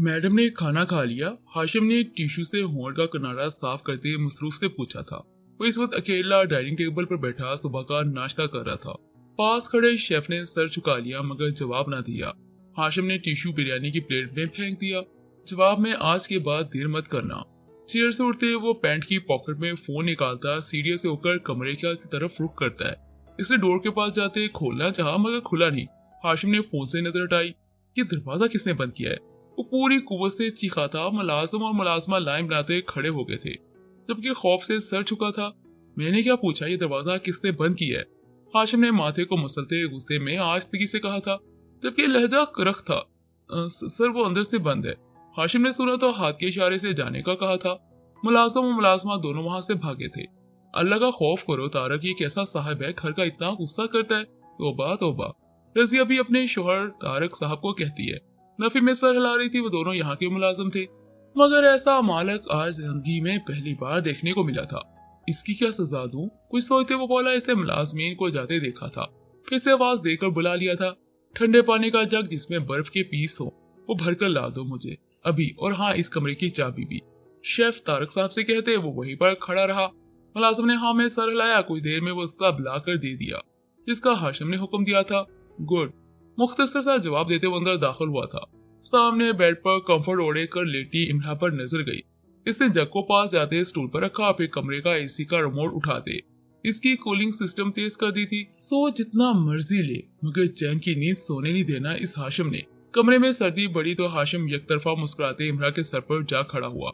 Madam ने खाना खा लिया। हाशिम ने टिश्यू से होंठ का किनारा साफ करते हुए मसरूफ से पूछा था। वो इस वक्त अकेला डाइनिंग टेबल पर बैठा सुबह का नाश्ता कर रहा था। पास खड़े शेफ ने सर झुका लिया मगर जवाब ना दिया। हाशिम ने टिश्यू बिरयानी की प्लेट में फेंक दिया। जवाब में आज के बाद देर मत करना। चेयर से उठते वो पैंट की पॉकेट में फोन निकालता सीढ़ियों से होकर कमरे की तरफ रुख करता है। इसने डोर के पास जाते खोलना चाहा मगर खुला नहीं। हाशिम ने फोन से नजर हटाई। ये दरवाजा किसने बंद किया है? वो पूरी कुव्वत से चीखा था। मुलाजिम और मुलाजिमा लाइन बनाते खड़े हो गए थे जबकि खौफ से सर झुका था। मैंने क्या पूछा, ये दरवाजा किसने बंद किया है? हाशिम ने माथे को मसलते गुस्से में आजतगी से कहा था जबकि लहजा करख था। सर वो अंदर से बंद है। हाशिम ने सुना तो हाथ के इशारे से जाने का कहा था। मुलाजिम और मुलाजिमा दोनों वहां से भागे थे। अल्लाह का खौफ करो तारक, ये कैसा साहब है घर का इतना गुस्सा करता है। तौबा तौबा। रजिया भी अपने शोहर तारक साहब को कहती है। नफी में सर हिला रही थी। वो दोनों यहाँ के मुलाजिम थे मगर ऐसा मालक आज जिंदगी में पहली बार देखने को मिला था। इसकी क्या सजा दूं? कुछ सोचते वो बोला। इसे मुलाजमीन को जाते देखा था, फिर से आवाज देकर बुला लिया था। ठंडे पानी का जग जिसमें बर्फ के पीस हो वो भरकर ला दो मुझे अभी, और हाँ इस कमरे की चाबी भी। शेफ तारक साहब से कहते वो वहीं पर खड़ा रहा। मुलाजिम ने हाँ में सर हिलाया। कुछ देर में वो सब लाकर दे दिया जिसका हाशिम ने हुक्म दिया था। गुड। मुख्तसर सा जवाब देते वो अंदर दाखिल हुआ था। सामने बेड पर कंफर्ट ओढ़े कर लेटी इमरा पर नजर गई। इसने जग को पास जाते स्टूल पर रखा, फिर कमरे का एसी का रिमोट उठाते इसकी कूलिंग सिस्टम तेज कर दी थी। सो जितना मर्जी ले मगर चैन की नींद सोने नहीं देना इस हाशिम ने। कमरे में सर्दी बढ़ी तो हाशिम एक तरफा मुस्कुराते इमरा के सर पर जा खड़ा हुआ।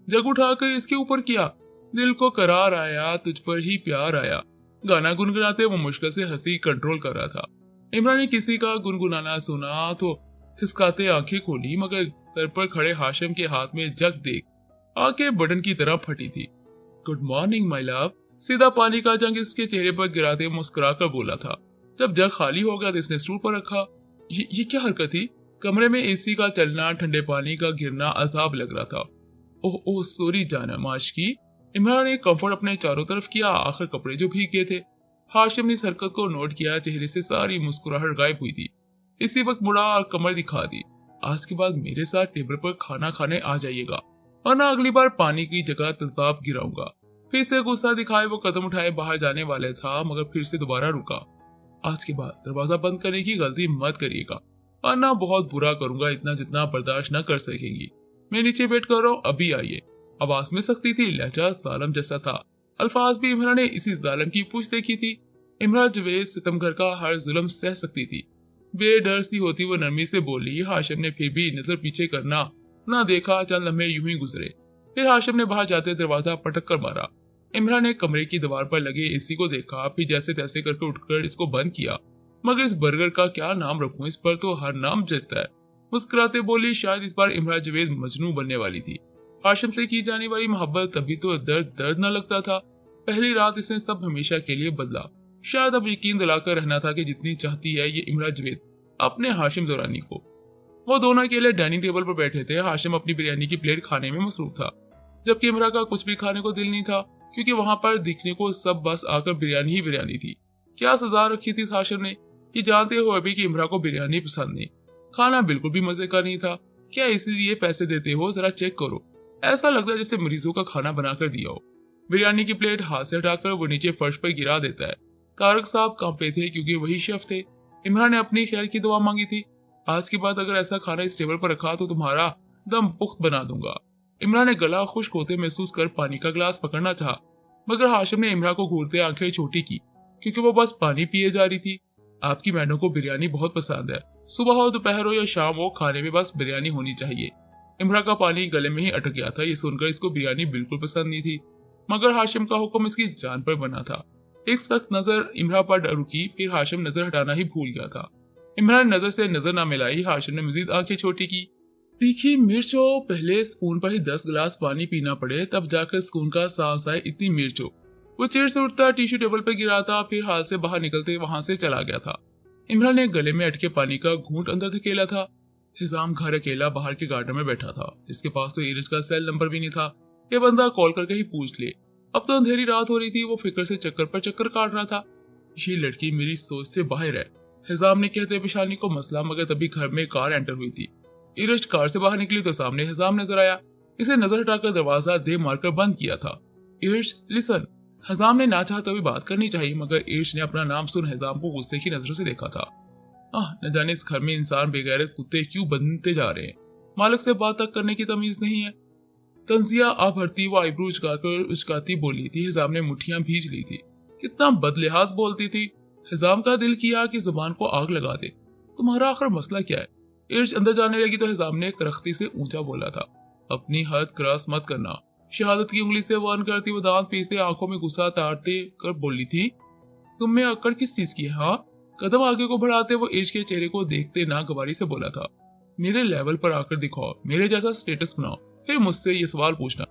जग उठाकर इसके ऊपर किया। दिल को करार आया, तुझ पर ही प्यार आया। गाना गुनगुनाते वो मुश्किल से हंसी कंट्रोल कर रहा था। इमरान ने किसी का गुनगुनाना सुना तो खिसकाते आंखें खोली मगर सर पर खड़े हाशिम के हाथ में जग देख आंखें बटन की तरह फटी थी। Good morning my love. सीधा पानी का जंग इसके चेहरे पर गिराते मुस्कुराकर बोला था। जब जग खाली हो गया तो इसने स्टूल पर रखा। ये क्या हरकत थी? कमरे में एसी का चलना, ठंडे पानी का गिरना अजाब लग रहा था। ओह ओह सॉरी जाना माश की। इमरान ने कंफर्ट अपने चारों तरफ किया। आखिर कपड़े जो भीग गए थे। हाशिम ने इस हरकत को नोट किया। चेहरे से सारी मुस्कुराहट गायब हुई थी। इसी वक्त मुड़ा और कमर दिखा दी। आज के बाद मेरे साथ टेबल पर खाना खाने आ जाइएगा वरना अगली बार पानी की जगह तेजाब गिराऊंगा। फिर से गुस्सा दिखाए वो कदम उठाए बाहर जाने वाले था मगर फिर से दोबारा रुका। आज के बाद दरवाजा बंद करने की गलती मत करिएगा वरना बहुत बुरा करूंगा, इतना जितना बर्दाश्त न कर सकेंगी। मैं नीचे वेट कर रहा हूँ, अभी आइए। आवाज में सख्ती थी, लहजा सालम जैसा था। अल्फाज भी इमरान ने इसी जालिम की पूछ देखी थी। इमरान जवेद सितमगर का हर जुल्म सह सकती थी। बेडर सी होती वो नरमी से बोली। हाशिम ने फिर भी नजर पीछे करना ना देखा। चंद लम्हे यूं ही गुजरे। फिर हाशिम ने बाहर जाते दरवाजा पटक कर मारा। इमरान ने कमरे की दीवार पर लगे एसी को देखा, फिर जैसे तैसे करके उठकर इसको बंद किया। मगर इस बर्गर का क्या नाम रखूं? इस पर तो हर नाम जचता है। मुस्कुराते बोली। शायद इस बार इमरान जवेद मजनू बनने वाली थी। हाशिम से की जाने वाली मोहब्बत तभी तो दर्द दर्द न लगता था। पहली रात इसने सब हमेशा के लिए बदला। शायद अब यकीन दिलाकर रहना था कि जितनी चाहती है ये इमरान जवेद अपने हाशिम दुरानी को। वो दोनों अकेले डाइनिंग टेबल पर बैठे थे। हाशिम अपनी बिरयानी की प्लेट खाने में मसरूफ था जबकि इमरा का कुछ भी खाने को दिल नहीं था क्योंकि वहां पर दिखने को सब बस आकर बिरयानी ही बिरयानी थी। क्या सजा रखी थी इस हाशिम ने? ये जानते हो अभी कि इमरा को बिरयानी पसंद नहीं। खाना बिल्कुल भी मजे का नहीं था। क्या इसीलिए पैसे देते हो? जरा चेक करो। ऐसा लगता है जैसे मरीजों का खाना बनाकर दिया हो। बिरयानी की प्लेट हाथ से हटाकर वो नीचे फर्श पर गिरा देता है। तारक साहब कांपे थे क्योंकि वही शेफ थे। इमरान ने अपनी खैर की दुआ मांगी थी। आज के बाद अगर ऐसा खाना इस टेबल पर रखा तो तुम्हारा दम पुख्त बना दूंगा। इमरान ने गला खुश्क होते महसूस कर पानी का गिलास पकड़ना चाहा मगर हाशिम ने इमरान को घूरते आंखें छोटी की क्योंकि वो बस पानी पिए जा रही थी। आपकी मैडम को बिरयानी बहुत पसंद है। सुबह हो दोपहर हो या शाम हो खाने में बस बिरयानी होनी चाहिए। इमरान का पानी गले में ही अटक गया था। ये सुनकर इसको बिरयानी बिल्कुल पसंद नहीं थी मगर हाशिम का हुक्म इसकी जान पर बना था। एक सख्त नजर इमरान पर रुकी, फिर हाशिम नजर हटाना ही भूल गया था। इमरान नजर से नजर ना मिलाई। हाशिम ने मजीद आंखें छोटी की। तीखी मिर्च हो, पहले स्पून पर ही 10 गिलास पानी पीना पड़े तब जाकर स्कून का सांस आए। इतनी मिर्च हो। वो चेयर से उठता, टिश्यू टेबल पर गिराता, फिर हाथ से बाहर निकलते वहां से चला गया था। इमरान ने गले में अटके पानी का घूंट अंदर धकेला था। हिजाम घर अकेला बाहर के गार्डन में बैठा था। इसके पास तो इरिज का सेल नंबर भी नहीं था। ये बंदा कॉल करके ही पूछ ले। अब तो अंधेरी रात हो रही थी। वो फिक्र से चक्कर पर चक्कर काट रहा था। ये लड़की मेरी सोच से बाहर है, हिजाम ने कहते पेशानी को मसला। मगर तभी घर में कार एंटर हुई थी। इर्श कार से बाहर निकली तो सामने हिजाम नजर आया। इसे नजर हटाकर दरवाजा दे मारकर बंद किया था। इर्श लिसन, हिजाम ने ना चाहते हुए बात करनी चाहिए, मगर इर्श ने अपना नाम सुन हिजाम को गुस्से की नजरों से देखा था। न जाने इस घर में इंसान बेगैरत कुत्ते क्यों बनते जा रहे हैं। मालिक से बात तक करने की तमीज नहीं है। तंजिया आ भरती वो आईब्रो उचकाकर उचकाती बोली थी। हिजाम ने मुठ्ठियां भींच ली थी। कितना बदलिहाज बोलती थी। हिजाम का दिल किया कि जुबान को आग लगा दे। तुम्हारा आखिर मसला क्या है? इर्श अंदर जाने लगी तो हिजाम ने करख्ती से ऊंचा बोला था, अपनी हद क्रॉस मत करना। शहादत की उंगली से वार्न करती वो दांत पीसते आंखों में गुस्सा ताड़ते कर बोली थी, तुम में अक्कड़ किस चीज की है? हाँ। कदम आगे को बढ़ाते वो इर्श के चेहरे को देखते नागवारी से बोला था, मेरे लेवल पर आकर दिखाओ, मेरे जैसा स्टेटस बनाओ, फिर मुझसे ये सवाल पूछना।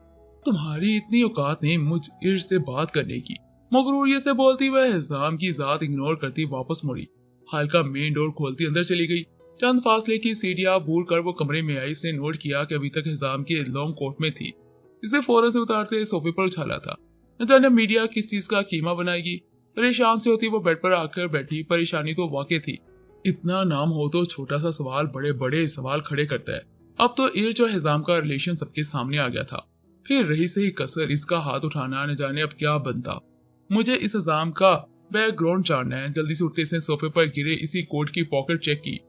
तुम्हारी इतनी औकात नहीं मुझ इर्श से बात करने की। मगरूरियत से बोलती वह हिजाम की जात इग्नोर करती वापस मुड़ी। हल्का मेन डोर खोलती अंदर चली गई। चंद फासले की सीढ़ियां भूल कर वो कमरे में आई। इसने नोट किया कि अभी तक हिजाम की लॉन्ग कोट में थी। इसे फौरन से उतारते सोफे पर उछाला था। न जाने मीडिया किस चीज का कीमा बनाएगी। परेशान से होती वो बेड पर आकर बैठी। परेशानी तो वाकई थी। इतना नाम हो तो छोटा सा सवाल बड़े बड़े सवाल खड़े करता है। अब तो इर्श और हिजाम का रिलेशन सबके सामने आ गया था। फिर रही सही कसर इसका हाथ उठाना, न जाने अब क्या बनता। मुझे इस हिजाम का बैकग्राउंड जानना है। जल्दी से उठते इसने सोफे पर गिरे इसी कोट की पॉकेट चेक की।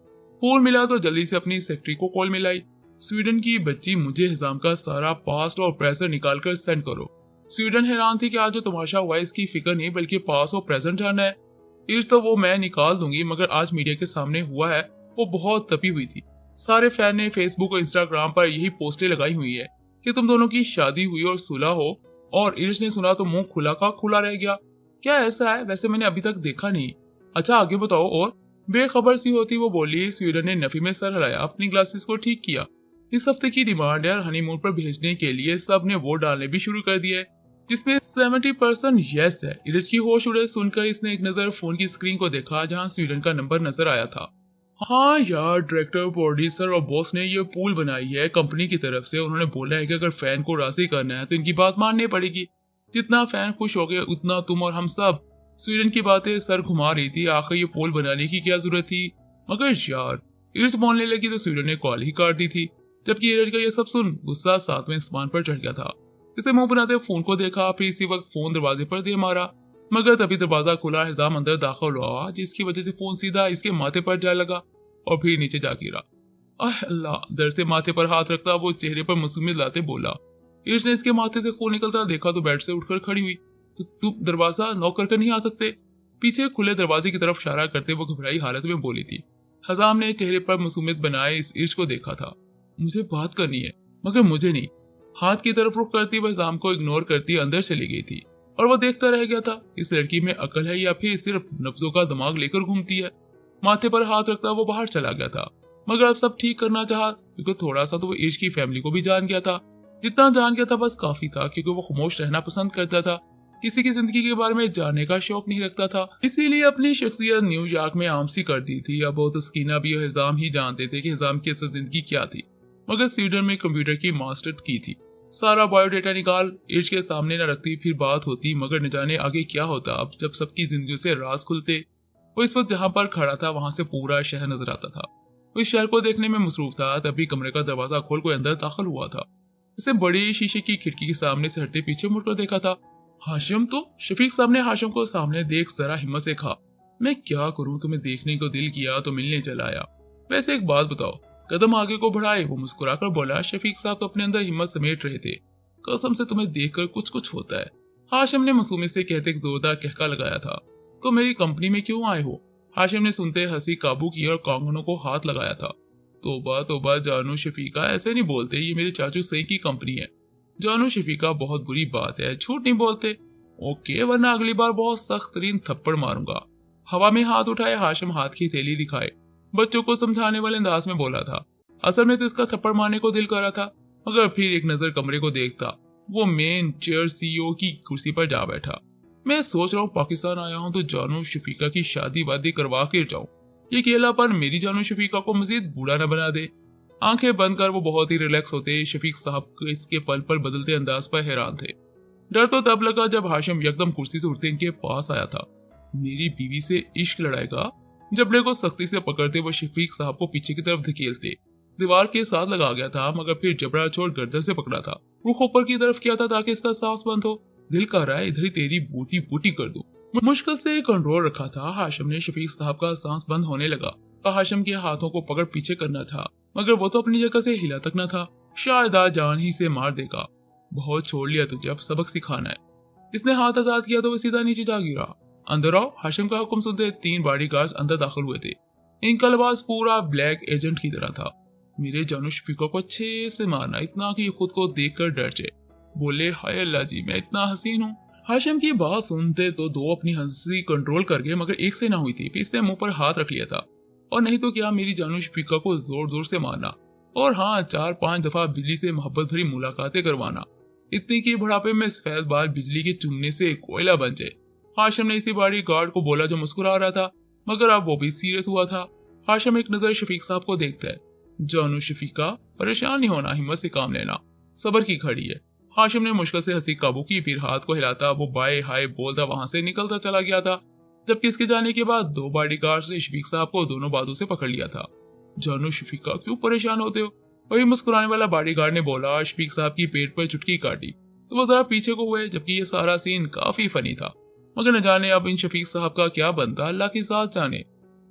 फोन मिला तो जल्दी से अपनी सेक्रेटरी को कॉल मिलाई। स्वीडन की बच्ची, मुझे हिजाम का सारा पास्ट और प्रेजेंट निकाल कर सेंड करो। स्वीडन हैरान थी कि आज जो तमाशा हुआ इसकी फिक्र नहीं बल्कि पास और प्रेजेंट जानना है। इर्श तो वो मैं निकाल दूंगी, मगर आज मीडिया के सामने हुआ है वो बहुत तपी हुई थी। सारे फैन ने फेसबुक और इंस्टाग्राम पर यही पोस्टें लगाई हुई है कि तुम दोनों की शादी हुई और सुलह हो, और इर्श ने सुना तो मुंह खुला का खुला रह गया। क्या ऐसा है? वैसे मैंने अभी तक देखा नहीं। अच्छा आगे बताओ। और बेखबर सी होती वो बोली, स्वीडन ने नफी में सर हिलाया, अपनी ग्लासेस को ठीक किया। इस हफ्ते की डिमांड है हनीमून पर भेजने के लिए सब ने वोट डालने भी शुरू कर दिया है, जिसमें 70% यस है। इर्श की होश उड़े सुनकर इसने एक नजर फोन की स्क्रीन को देखा जहां स्वीडन का नंबर नजर आया था। हाँ यार, डायरेक्टर, प्रोड्यूसर और बॉस ने ये पूल बनाई है कंपनी की तरफ से। उन्होंने बोला है कि अगर फैन को राजी करना है तो इनकी बात माननी पड़ेगी। जितना फैन खुश हो गए उतना तुम और हम सब। स्वीडन की बातें सर घुमा रही थी। आखिर ये पोल बनाने की क्या जरूरत थी? मगर यार, इर्श बोलने लगी तो स्वीडन ने कॉल ही काट दी थी। जबकि इर्श का ये सब सुन गुस्सा 7वें आसमान पर चढ़ गया था। इसे मुंह बनाते फोन को देखा, फिर इसी वक्त फोन दरवाजे पर दे मारा, मगर तभी दरवाजा खुला। हिजाम अंदर दाखिल हुआ, जिसकी वजह से फोन सीधा इसके माथे पर जा लगा और फिर नीचे जा गिरा। अल्लाह! दर्द से माथे पर हाथ रखता वो चेहरे पर मासूमियत लाते बोला। इर्श ने इसके माथे से खून निकलता देखा तो बेड से उठकर खड़ी हुई। तो तुम दरवाजा नॉक करके नहीं आ सकते? पीछे खुले दरवाजे की तरफ इशारा करते वो घबराई हालत में बोली थी। हिजाम ने चेहरे पर मासूमियत बनाए इस इर्श को देखा था। मुझे बात करनी है, मगर मुझे नहीं। हाथ की तरफ रुख करती वह हिजाम को इग्नोर करती अंदर चली गई थी और वह देखता रह गया था। इस लड़की में अकल है या फिर सिर्फ नब्जों का दिमाग लेकर घूमती है? माथे पर हाथ रखता वो बाहर चला गया था, मगर अब सब ठीक करना चाहा, क्योंकि थोड़ा सा तो वो इर्श की फैमिली को भी जान गया था। जितना जान गया था बस काफी था, क्योंकि वो खामोश रहना पसंद करता था। किसी की जिंदगी के बारे में जानने का शौक नहीं रखता था, इसीलिए अपनी शख्सियत न्यूयॉर्क में आम सी कर दी थी। अब वो तो स्कीना भी और हिजाम ही जानते थे कि हिजाम की असल जिंदगी क्या थी। मगर स्वीडन में कंप्यूटर की मास्टर की थी। सारा बायोडेटा निकाल इर्श के सामने न रखती, फिर बात होती, मगर न जाने आगे क्या होता। अब जब सबकी जिंदगी से राज खुलते। वो इस वक्त जहां पर खड़ा था वहां से पूरा शहर नजर आता था। वो इस शहर को देखने में मसरूफ था। तभी कमरे का दरवाजा खोल कोई अंदर दाखिल हुआ था। इसे बड़ी शीशे की खिड़की के सामने से हटे पीछे मुड़कर देखा था। हाशिम तो शफीक साहब ने हाशिम को सामने देख जरा हिम्मत से कहा, मैं क्या करूं, तुम्हें देखने को दिल किया तो मिलने चला आया। वैसे एक बात बताओ। कदम आगे को बढ़ाए वो मुस्कुराकर बोला, शफीक साहब तो अपने अंदर हिम्मत समेट रहे थे। कसम से तुम्हें देखकर कुछ कुछ होता है। हाशिम ने मासूमियत से कहते एक जोरदार कहका लगाया था। तो मेरी कंपनी में क्यों आए हो? हाशिम ने सुनते हंसी काबू की और कांगनों को हाथ लगाया था। तोबा तोबा जानू शफीका, ऐसे नहीं बोलते, ये मेरे चाचू सही की कंपनी है। जानू शफीका, बहुत बुरी बात है, झूठ नहीं बोलते। ओके, वरना अगली बार बहुत सख्त तरीन थप्पड़ मारूंगा। हवा में हाथ उठाए हाशिम हाथ की थैली दिखाए बच्चों को समझाने वाले अंदाज में बोला था। असल में तो इसका थप्पड़ मारने को दिल कर रहा था, मगर फिर एक नजर कमरे को देखता वो मेन चेयर सीईओ की कुर्सी पर जा बैठा। मैं सोच रहा हूँ पाकिस्तान आया हूँ तो जानू शफीका की शादी वादी करवा के जाऊं। ये अकेलापन मेरी जानू शफीका को मजीद बूढ़ा न बना दे। आंखें बंद कर वो बहुत ही रिलैक्स होते। शफीक साहब इसके पल पल बदलते अंदाज पर हैरान थे। डर तो तब लगा जब हाशिम यकदम कुर्सी से उठते इनके पास आया था। मेरी बीवी से इश्क लड़ाएगा? जबड़े को सख्ती से पकड़ते वो शफीक साहब को पीछे की तरफ धकेलते। दीवार के साथ लगा गया था, मगर फिर जबड़ा छोड़ गर्दन से पकड़ा था। रुख ऊपर की तरफ किया था ताकि इसका सांस बंद हो। दिल कह रहा है इधर ही तेरी बूटी बूटी कर दूं। मुश्किल से कंट्रोल रखा था। हाशिम ने शफीक साहब का सांस बंद होने लगा। हाशिम के हाथों को पकड़ पीछे करना था, मगर वो तो अपनी जगह से हिला तक न था। शायद आज जान ही से मार देगा। बहुत छोड़ लिया तुझे, अब सबक सिखाना है। इसने हाथ आजाद किया तो वो सीधा नीचे जा गिरा। अंदर आओ। हाशिम का हुक्म सुनते 3 बॉडीगार्ड्स अंदर दाखिल हुए थे। इनका लिबास पूरा ब्लैक एजेंट की तरह था। मेरे जानू शफीका को अच्छे से मारना, इतना कि खुद को देखकर डर जाए। बोले हाय अल्लाह जी, मैं इतना हसीन हूँ। हाशिम की बात सुनते तो 2 अपनी हंसी कंट्रोल कर गए, मगर एक से ना हुई थी। फिर इसने मुंह पर हाथ रख लिया था, और नहीं तो क्या मेरी जानू शफीका को जोर जोर से मारना, और हाँ 4-5 दफा बिजली से मोहब्बत भरी मुलाकातें करवाना, इतनी कि बुढ़ापे में सफेद बाल बिजली के चुमने से कोयला बन जाए। हाशिम ने इसी बॉडी गार्ड को बोला जो मुस्कुरा रहा था, मगर अब वो भी सीरियस हुआ था। हाशिम एक नजर शफीक साहब को देखता है। जानू शफीका, परेशान नहीं होना, हिम्मत से काम लेना, सबर की घड़ी है। हाशिम ने मुश्किल से हंसी काबू की, फिर हाथ को हिलाता वो बाय हाय बोलता वहां से निकलता चला गया था। जबकि इसके जाने के बाद 2 बॉडीगार्ड्स ने शफीक साहब को दोनों बाजू से पकड़ लिया था। जानू शफीका, क्यों परेशान होते हो? वही मुस्कुराने वाला बॉडीगार्ड ने बोला। शफीक साहब की पेट पर चुटकी काटी तो वो जरा पीछे को हुए, जबकि ये सारा सीन काफी फनी था। मगर न जाने अब इन शफीक साहब का क्या बनता, अल्लाह की साथ जाने।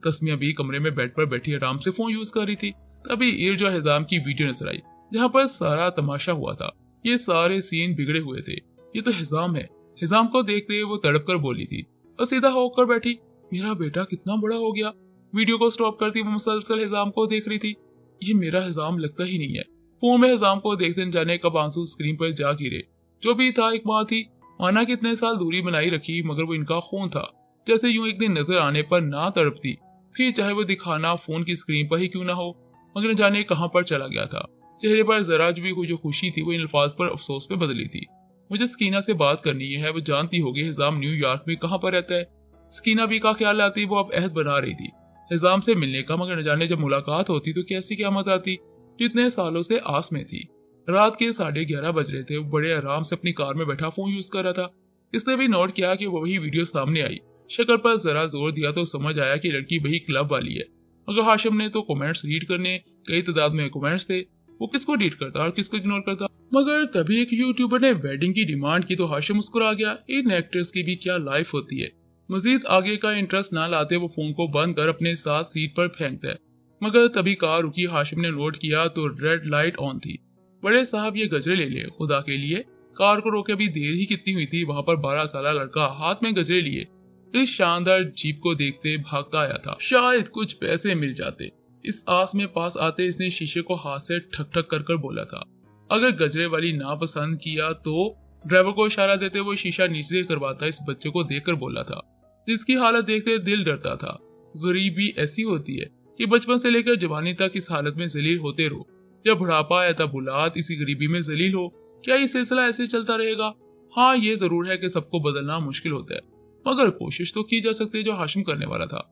तस्मिया भी कमरे में बेड पर बैठी आराम से फोन यूज कर रही थी। तभी इर्जा हिजाम की वीडियो नजर आई, जहाँ पर सारा तमाशा हुआ था। ये सारे सीन बिगड़े हुए थे। ये तो हिजाम है। हिजाम को देखते वो तड़प कर बोली थी और सीधा होकर बैठी, मेरा बेटा कितना बड़ा हो गया। वीडियो को स्टॉप करती वो मुसलसल हिजाम को देख रही थी। ये मेरा हिजाम लगता ही नहीं है। फोन में हिजाम को देखते न जाने कब आंसू स्क्रीन पर जा गिरे। जो भी था एक माँ थी, माना कितने साल दूरी बनाई रखी, मगर वो इनका खून था। जैसे यूं एक दिन नजर आने पर ना तड़पती, फिर चाहे वो दिखाना फोन की स्क्रीन पर ही क्यों ना हो, मगर न जाने कहां पर चला गया था। चेहरे पर जरा भी जो खुशी थी वो इन अल्फाज पर अफसोस में बदली थी। मुझे स्कीना से बात करनी है, वो जानती होगी हिजाम न्यूयॉर्क में कहां पर रहता है। स्कीना भी का ख्याल आती, वो अब अहद बना रही थी हिजाम से मिलने का, मगर न जाने जब मुलाकात होती तो कैसी क़यामत आती जो इतने सालों से आस में थी। रात के 11:30 बज रहे थे। वो बड़े आराम से अपनी कार में बैठा फोन यूज कर रहा था। इसने भी नोट किया कि वही वीडियो सामने आई। शक्ल पर जरा जोर दिया तो समझ आया कि लड़की वही क्लब वाली है। मगर हाशिम ने तो कमेंट्स रीड करने, कई तादाद में कमेंट्स थे, वो किसको रीड करता और किसको इग्नोर करता। मगर तभी एक यूट्यूबर ने वेडिंग की डिमांड की तो हाशिम मुस्कुरा गया। इन एक्टर्स की भी क्या लाइफ होती है। मजीद आगे का इंटरेस्ट ना लाते वो फोन को बंद कर अपने साथ सीट पर फेंकता है। मगर तभी कार रुकी। हाशिम ने नोट किया तो रेड लाइट ऑन थी। बड़े साहब ये गजरे ले लिए खुदा के लिए। कार को रोके अभी देर ही कितनी हुई थी, वहां पर 12 साल लड़का हाथ में गजरे लिए इस शानदार जीप को देखते भागता आया था। शायद कुछ पैसे मिल जाते। इस आस में पास आते इसने शीशे को हाथ से ठक ठक कर कर बोला था। अगर गजरे वाली नापसंद किया तो ड्राइवर को इशारा देते वो शीशा नीचे करवाता। इस बच्चे को देखकर बोला था, जिसकी हालत देखते दिल डरता था। गरीबी ऐसी होती है कि बचपन से लेकर जवानी तक इस हालत में जलील होते रहो। जब बुढ़ापा आया तब बुलात इसी गरीबी में जलील हो। क्या ये सिलसिला ऐसे चलता रहेगा? हाँ, ये जरूर है कि सबको बदलना मुश्किल होता है, मगर कोशिश तो की जा सकती है, जो हाशिम करने वाला था।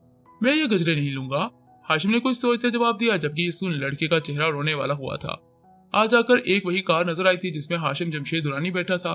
मैं ये गजरे नहीं लूंगा, हाशिम ने कुछ सोचते जवाब दिया, जबकि सुन लड़के का चेहरा रोने वाला हुआ था। आज आकर एक वही कार नजर आई थी जिसमें हाशिम जमशेद दुरानी बैठा था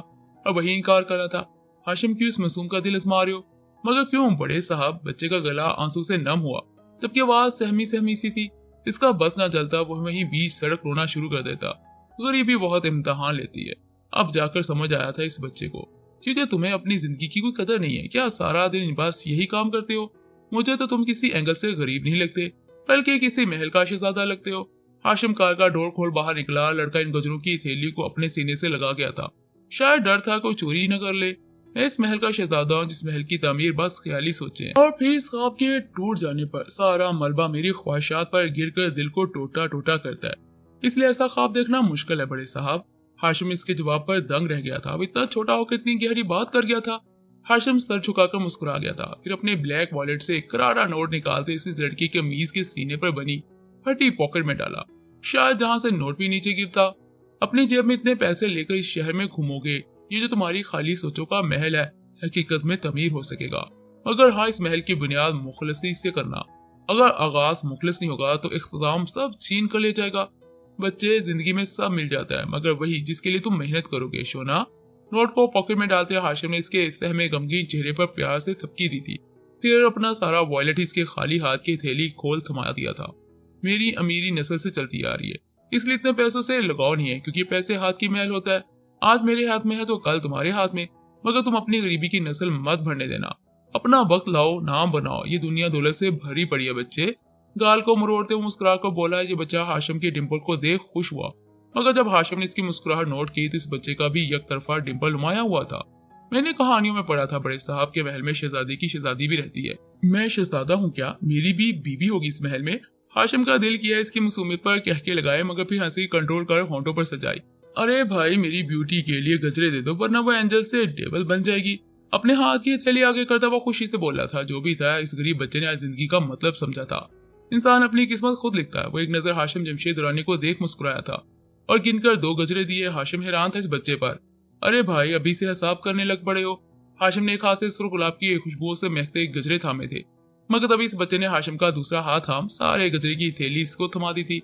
और वही इनकार कर रहा था। हाशिम क्यों इस मासूम का दिल आजमा रहे हो? मगर क्यों? बड़े साहब, बच्चे का गला आंसू से नम हुआ, जबकि आवाज सहमी सहमी सी थी। इसका बस ना जलता, वो वहीं बीच सड़क रोना शुरू कर देता। गरीबी बहुत इम्तिहान लेती है। अब जाकर समझ आया था इस बच्चे को, क्योंकि तुम्हें अपनी जिंदगी की कोई कदर नहीं है क्या? सारा दिन बस यही काम करते हो। मुझे तो तुम किसी एंगल से गरीब नहीं लगते, बल्कि किसी महल का शहजादा लगते हो। हाशिम कार का डोर खोल बाहर निकला। लड़का इन गजरों की थैली को अपने सीने से लगा गया था। शायद डर था कोई चोरी न कर ले। मैं इस महल का शहजादा हूँ जिस महल की तामीर बस ख्याली सोचे, और फिर इस ख्वाब के टूट जाने पर सारा मलबा मेरी ख्वाहिशात पर गिरकर दिल को टोटा टोटा करता है। इसलिए ऐसा ख्वाब देखना मुश्किल है बड़े साहब। हाशिम इसके जवाब पर दंग रह गया था। अब इतना छोटा होकर इतनी गहरी बात कर गया था। हाशिम सर झुकाकर मुस्कुरा गया था। फिर अपने ब्लैक वॉलेट से एक करारा नोट निकालते इस लड़की के कमीज के सीने पर बनी फटी पॉकेट में डाला, शायद जहां से नोट भी नीचे गिरता। अपनी जेब में इतने पैसे लेकर इस शहर में घूमोगे, ये जो तुम्हारी खाली सोचों का महल है हकीकत में तमीर हो सकेगा। अगर हाँ, इस महल की बुनियाद मुखलसी से करना। अगर आगाज मुखलिस नहीं होगा तो इख्तिताम सब छीन कर ले जाएगा। बच्चे, जिंदगी में सब मिल जाता है, मगर वही जिसके लिए तुम मेहनत करोगे। शोना। नोट को पॉकेट में डालते हाशिम ने इसके सहमे गमगीन चेहरे पर प्यार से थपकी दी थी। फिर अपना सारा वॉलेट इसके खाली हाथ की थैली खोल थमा दिया था। मेरी अमीरी नस्ल से चलती आ रही है, इसलिए इतने पैसों से लगाव नहीं है, क्योंकि पैसे हाथ की मैल होता है। आज मेरे हाथ में है तो कल तुम्हारे हाथ में, मगर तुम अपनी गरीबी की नस्ल मत भरने देना। अपना वक्त लाओ, नाम बनाओ, ये दुनिया दौलत से भरी पड़ी है बच्चे। गाल को मरोड़ते हुए मुस्कुरा कर बोला। ये बच्चा हाशिम के डिंपल को देख खुश हुआ, मगर जब हाशिम ने इसकी मुस्कुराहट नोट की तो इस बच्चे का भी एक तरफा डिंपल नुमाया हुआ था। मैंने कहानियों में पढ़ा था बड़े साहब के महल में शहजादी की शहजादी भी रहती है। मैं शहजादा हूँ क्या? मेरी भी बीबी होगी इस महल में? हाशिम का दिल किया इसकी मासूमियत पर कहके लगाए, मगर फिर हंसी कंट्रोल कर होंठों पर सजाई। अरे भाई, मेरी ब्यूटी के लिए गजरे दे दो, वरना वो एंजल से डेविल बन जाएगी। अपने हाथ की हथेली आगे करता वो खुशी से बोला था। जो भी था, इस गरीब बच्चे ने आज जिंदगी का मतलब समझा था। इंसान अपनी किस्मत खुद लिखता है। वो एक नजर हाशिम जमशेद दुरानी को देख मुस्कुराया था और गिनकर 2 गजरे दिए। हाशिम हैरान था इस बच्चे पर। अरे भाई, अभी से हिसाब करने लग पड़े हो? हाशिम ने एक हाथ से सुर्ख गुलाब की खुशबू से महकते गजरे थामे थे, मगर तभी इस बच्चे ने हाशिम का दूसरा हाथ थाम सारे गजरे की थैली इसको थमा दी थी।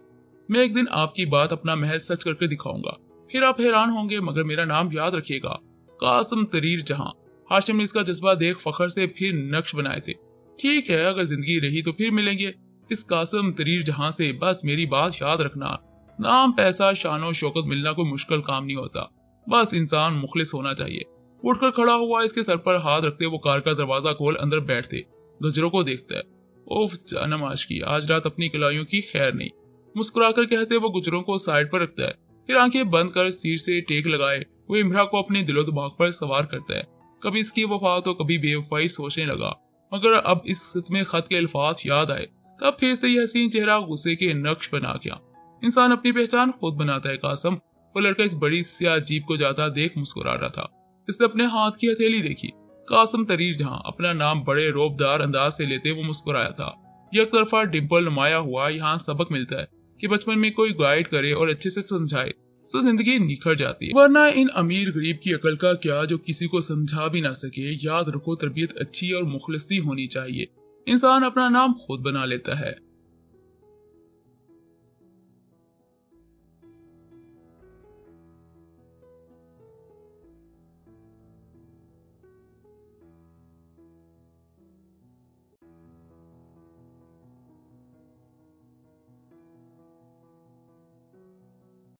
मैं एक दिन आपकी बात अपना महल सच करके दिखाऊंगा, फिर आप हैरान होंगे, मगर मेरा नाम याद रखिएगा, कासिम तरीर जहां। हाशिम ने इसका जज्बा देख फखर से फिर नक्श बनाए थे। ठीक है, अगर जिंदगी रही तो फिर मिलेंगे इस कासिम तरीर जहां से। बस मेरी बात याद रखना, नाम, पैसा, शानो शौकत मिलना कोई मुश्किल काम नहीं होता, बस इंसान मुखलिस होना चाहिए। उठकर खड़ा हुआ, इसके सर पर हाथ रखते वो कार का दरवाजा खोल अंदर बैठते गजरों को देखता है। ओफ जानम आशिकी, आज रात अपनी कलाइयों की खैर नहीं, मुस्कुराकर कहते वो गुजरों को साइड पर रखता है, फिर आंखें बंद कर सिर से टेक लगाए वो इमरा को अपने दिलो दिमाग पर सवार करता है। कभी इसकी वफा तो कभी बेवफाई सोचने लगा, मगर अब इस में खत के अल्फाज याद आए, तब फिर से यह हसीन चेहरा गुस्से के नक्श बना गया। इंसान अपनी पहचान खुद बनाता है कासम। वो लड़का इस बड़ी स्याह जीप को जाता देख मुस्कुरा रहा था। इसने अपने हाथ की हथेली देखी। कासिम तरीर जहां अपना नाम बड़े रोबदार अंदाज से लेते वो मुस्कुराया था। एक तरफा डिंपल नुमाया हुआ। यहाँ सबक मिलता है कि बचपन में कोई गाइड करे और अच्छे से समझाए तो जिंदगी निखर जाती है, वरना इन अमीर गरीब की अकल का क्या जो किसी को समझा भी ना सके। याद रखो, तरबियत अच्छी और मुखलिसी होनी चाहिए। इंसान अपना नाम खुद बना लेता है।